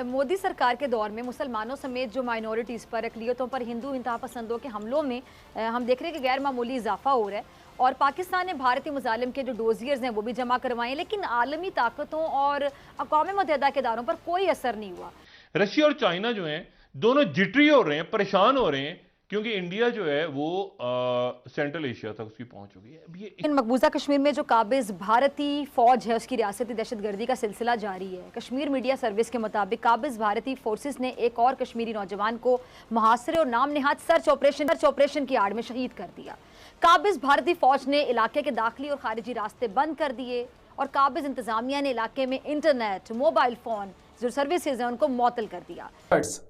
मोदी सरकार के दौर में मुसलमानों समेत जो माइनॉरिटीज़ पर, अक़लियतों पर हिंदू इंतहा पसंदों के हमलों में हम देख रहे हैं कि गैर मामूली इजाफा हो रहा है। और पाकिस्तान ने भारतीय मुजालिम के जो डोजियर्स हैं वो भी जमा करवाए, लेकिन आलमी ताकतों और अक़वाम मुत्तहिदा के इदारों पर कोई असर नहीं हुआ। रशिया और चाइना जो हैं दोनों जिटरी हो रहे हैं, परेशान हो रहे हैं, क्योंकि इंडिया जो है वो सेंट्रल एशिया तक उसकी पहुंच हो गई है। अब ये इन मकबूजा कश्मीर में जो काबिज भारतीय फौज है उसकी रियासती दहशतगर्दी का सिलसिला जारी है। कश्मीर मीडिया सर्विस के मुताबिक काबिज भारतीय फोर्सेस ने एक और कश्मीरी नौजवान को मुहासरे और नाम निहाद सर्च ऑपरेशन की आड़ में शहीद कर दिया। काबिज भारतीय फौज ने इलाके के दाखिली और खारिजी रास्ते बंद कर दिए और काबिज इंतजामिया ने इलाके में इंटरनेट, मोबाइल फोन जो सर्विसेज हैं उनको मुअत्तल कर दिया।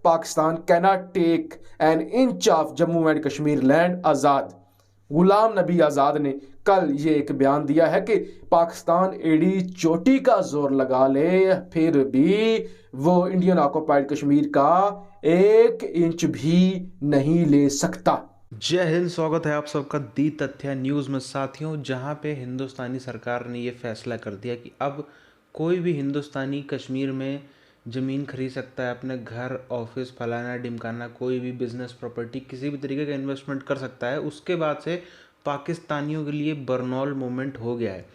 Pakistan cannot take an inch of Jammu and Kashmir land आज़ाद। गुलाम नबी आज़ाद ने कल ये एक बयान दिया है कि पाकिस्तान एडी चोटी का जोर लगा ले फिर भी वो इंडियन ऑक्युपाइड कश्मीर का 1 इंच भी नहीं ले सकता। जय हिंद, स्वागत है आप सबका दी तथ्य न्यूज़ में साथियों, जहां पे हिंदुस्तानी सरकार ने ये फैसला कर दिया कि अब कोई भी हिंदुस्तानी कश्मीर में ज़मीन खरीद सकता है, अपने घर, ऑफिस, फलाना ढिमकाना, कोई भी बिजनेस प्रॉपर्टी, किसी भी तरीके का इन्वेस्टमेंट कर सकता है। उसके बाद से पाकिस्तानियों के लिए बरनौल मोमेंट हो गया है।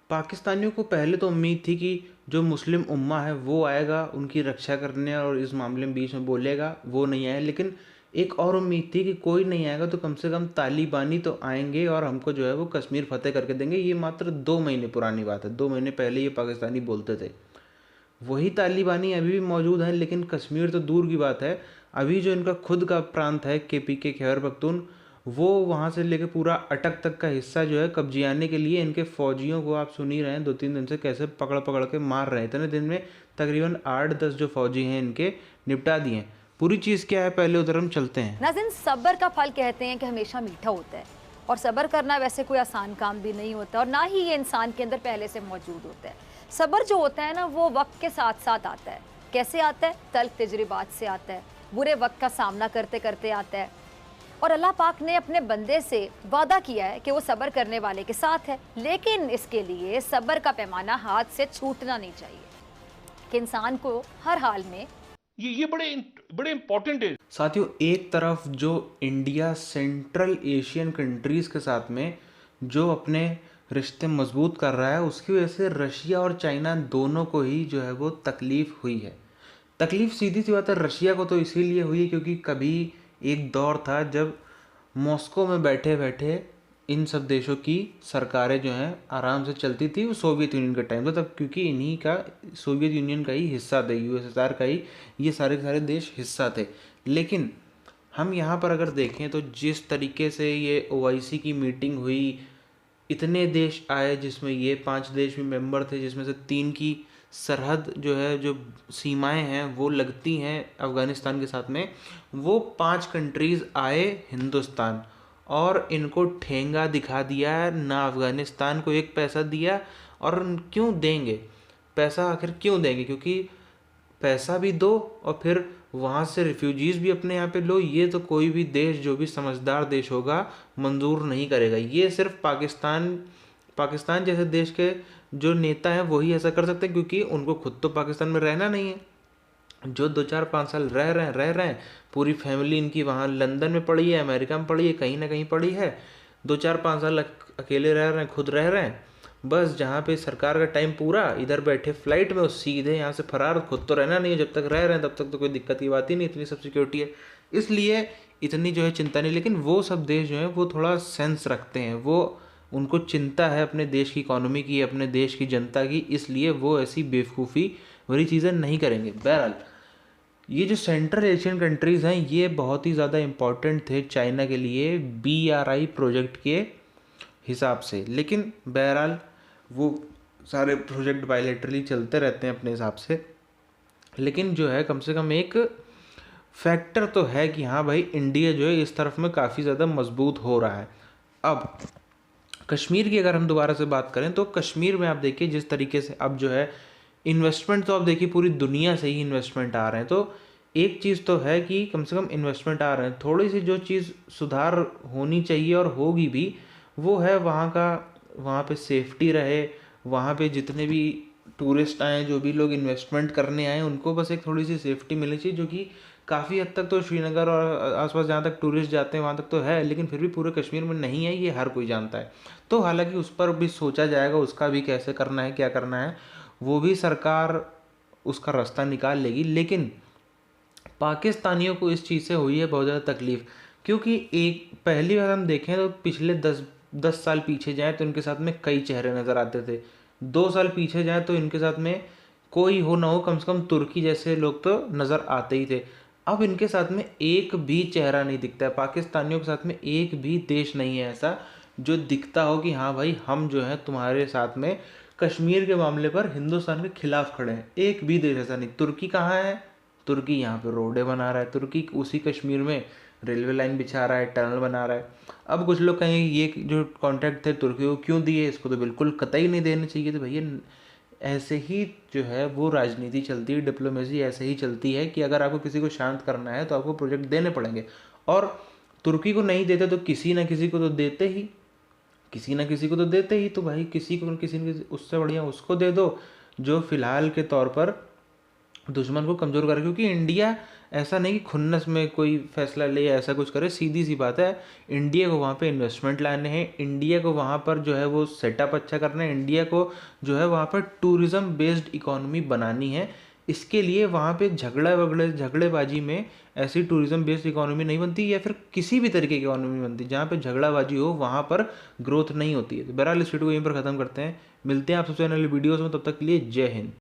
पाकिस्तानियों को पहले तो उम्मीद थी कि जो मुस्लिम उम्मा है वो आएगा उनकी रक्षा करने और इस मामले में बीच में बोलेगा, वो नहीं आया। लेकिन एक और उम्मीद थी कि कोई नहीं आएगा तो कम से कम तालिबानी तो आएंगे और हमको जो है वो कश्मीर फतेह करके देंगे। ये मात्र 2 महीने पुरानी बात है, 2 महीने पहले ये पाकिस्तानी बोलते थे। वही तालिबानी अभी भी मौजूद हैं, लेकिन कश्मीर तो दूर की बात है। अभी जो इनका खुद का प्रांत है KPK खैबर पख्तून, वो वहाँ से लेकर पूरा अटक तक का हिस्सा जो है कब्जियाने के लिए इनके फौजियों को आप सुन ही रहे हैं 2-3 दिन से कैसे पकड़ पकड़ के मार रहे हैं। इतने दिन में तकरीबन 8-10 जो फौजी हैं इनके निपटा दिए हैं। पूरी चीज़ क्या है, पहले उधर हम चलते हैं। नाज़रीन, सब्र का फल कहते हैं कि हमेशा मीठा होता है और सब्र करना वैसे कोई आसान काम भी नहीं होता और ना ही ये इंसान के अंदर पहले से मौजूद होता है। सब्र जो होता है ना वो वक्त के साथ साथ आता है। कैसे आता है? तल्ख तजुर्बात से आता है, बुरे वक्त का सामना करते करते आता है। और अल्लाह पाक ने अपने बंदे से वादा किया है कि वो सब्र करने वाले के साथ है, लेकिन इसके लिए सब्र का पैमाना हाथ से छूटना नहीं चाहिए कि इंसान को हर हाल में ये बड़े इंपॉर्टेंट है साथियों। एक तरफ जो इंडिया सेंट्रल एशियन कंट्रीज़ के साथ में जो अपने रिश्ते मजबूत कर रहा है, उसकी वजह से रशिया और चाइना दोनों को ही जो है वो तकलीफ़ हुई है। तकलीफ़ सीधी सी बात है, रशिया को तो इसीलिए हुई क्योंकि कभी एक दौर था जब मॉस्को में बैठे बैठे इन सब देशों की सरकारें जो हैं आराम से चलती थी। वो सोवियत यूनियन का टाइम था तब, क्योंकि इन्हीं का सोवियत यूनियन का ही हिस्सा थे, USSR का ही ये सारे के सारे देश हिस्सा थे। लेकिन हम यहाँ पर अगर देखें तो जिस तरीके से ये OIC की मीटिंग हुई, इतने देश आए जिसमें ये 5 देश भी मेंबर थे, जिसमें से 3 की सरहद जो है, जो सीमाएं हैं वो लगती हैं अफ़गानिस्तान के साथ में। वो 5 कंट्रीज़ आए हिंदुस्तान और इनको ठेंगा दिखा दिया, ना अफ़गानिस्तान को 1 पैसा दिया। और क्यों देंगे पैसा, आखिर क्यों देंगे? क्योंकि पैसा भी दो और फिर वहाँ से रिफ्यूजीज़ भी अपने यहाँ पे लो, ये तो कोई भी देश, जो भी समझदार देश होगा, मंजूर नहीं करेगा। ये सिर्फ पाकिस्तान जैसे देश के जो नेता हैं वही ऐसा कर सकते हैं, क्योंकि उनको खुद तो पाकिस्तान में रहना नहीं है। जो 2-4-5 साल रह रहे हैं, पूरी फैमिली इनकी वहाँ लंदन में पड़ी है, अमेरिका में पड़ी है, कहीं ना कहीं पड़ी है। 2-4-5 साल अकेले रह रहे हैं, खुद रह रहे हैं। बस जहाँ पे सरकार का टाइम पूरा, इधर बैठे फ्लाइट में, उस सीधे यहाँ से फरार। खुद तो रहना नहीं है, जब तक रह रहे हैं तब तक तो कोई दिक्कत की बात ही नहीं, इतनी सब सिक्योरिटी है, इसलिए इतनी जो है चिंता नहीं। लेकिन वो सब देश जो है वो थोड़ा सेंस रखते हैं, वो उनको चिंता है अपने देश की इकोनॉमी की, अपने देश की जनता की, इसलिए वो ऐसी बेवकूफ़ी भरी चीज़ें नहीं करेंगे। बहरहाल ये जो सेंट्रल एशियन कंट्रीज़ हैं ये बहुत ही ज़्यादा इम्पॉर्टेंट थे चाइना के लिए BRI प्रोजेक्ट के हिसाब से। लेकिन बहरहाल वो सारे प्रोजेक्ट बायलैटरली चलते रहते हैं अपने हिसाब से। लेकिन जो है कम से कम एक फैक्टर तो है कि हाँ भाई, इंडिया जो है इस तरफ में काफ़ी ज़्यादा मजबूत हो रहा है। अब कश्मीर की अगर हम दोबारा से बात करें तो कश्मीर में आप देखिए जिस तरीके से अब जो है इन्वेस्टमेंट, तो आप देखिए पूरी दुनिया से ही इन्वेस्टमेंट आ रहे हैं। तो एक चीज़ तो है कि कम से कम इन्वेस्टमेंट आ रहे हैं। थोड़ी सी जो चीज़ सुधार होनी चाहिए और होगी भी, वो है वहाँ पे सेफ्टी रहे, वहाँ पे जितने भी टूरिस्ट आए, जो भी लोग इन्वेस्टमेंट करने आए, उनको बस एक थोड़ी सी सेफ्टी मिलनी चाहिए, जो कि काफ़ी हद तक तो श्रीनगर और आसपास जहाँ तक टूरिस्ट जाते हैं वहाँ तक तो है, लेकिन फिर भी पूरे कश्मीर में नहीं है, ये हर कोई जानता है। तो हालांकि उस पर भी सोचा जाएगा, उसका भी कैसे करना है, क्या करना है, वो भी सरकार उसका रास्ता निकाल लेगी। लेकिन पाकिस्तानियों को इस चीज़ से हुई है बहुत ज़्यादा तकलीफ, क्योंकि एक पहली बार हम देखें तो पिछले 10 साल पीछे जाएं तो इनके साथ में कई चेहरे नज़र आते थे। 2 साल पीछे जाएं तो इनके साथ में कोई हो ना हो, कम से कम तुर्की जैसे लोग तो नज़र आते ही थे। अब इनके साथ में एक भी चेहरा नहीं दिखता है। पाकिस्तानियों के साथ में एक भी देश नहीं है ऐसा जो दिखता हो कि हाँ भाई, हम जो है तुम्हारे साथ में कश्मीर के मामले पर हिंदुस्तान के खिलाफ खड़े हैं। एक भी देश ऐसा नहीं। तुर्की कहाँ है? तुर्की यहाँ पे रोडें बना रहा है, तुर्की उसी कश्मीर में रेलवे लाइन बिछा रहा है, टनल बना रहा है। अब कुछ लोग कहेंगे ये जो कॉन्ट्रैक्ट थे तुर्की को क्यों दिए, इसको तो बिल्कुल कतई नहीं देने चाहिए। तो भैया ऐसे ही जो है वो राजनीति चलती है, डिप्लोमेसी ऐसे ही चलती है कि अगर आपको किसी को शांत करना है तो आपको प्रोजेक्ट देने पड़ेंगे, और तुर्की को नहीं देते तो किसी ना किसी को तो देते ही, किसी ना किसी को तो देते ही। तो भाई किसी को किसी न किसी, उससे बढ़िया उसको दे दो जो फिलहाल के तौर पर दुश्मन को कमज़ोर करे। क्योंकि इंडिया ऐसा नहीं कि खुन्नस में कोई फैसला ले या ऐसा कुछ करे, सीधी सी बात है, इंडिया को वहाँ पे इन्वेस्टमेंट लाने हैं, इंडिया को वहाँ पर जो है वो सेटअप अच्छा करना है, इंडिया को जो है वहाँ पर टूरिज़्म बेस्ड इकोनॉमी बनानी है। इसके लिए वहाँ पे झगड़ेबाजी में ऐसी टूरिज़्म बेस्ड इकोनॉमी नहीं बनती, या फिर किसी भी तरीके की इकोनॉमी बनती जहाँ पे झगड़ाबाजी हो, वहाँ पर ग्रोथ नहीं होती है। तो बहरहाल इस वीडियो को यहीं पर ख़त्म करते हैं, मिलते हैं आप सबसे आने वाली वीडियोज़ में, तब तक के लिए जय हिंद।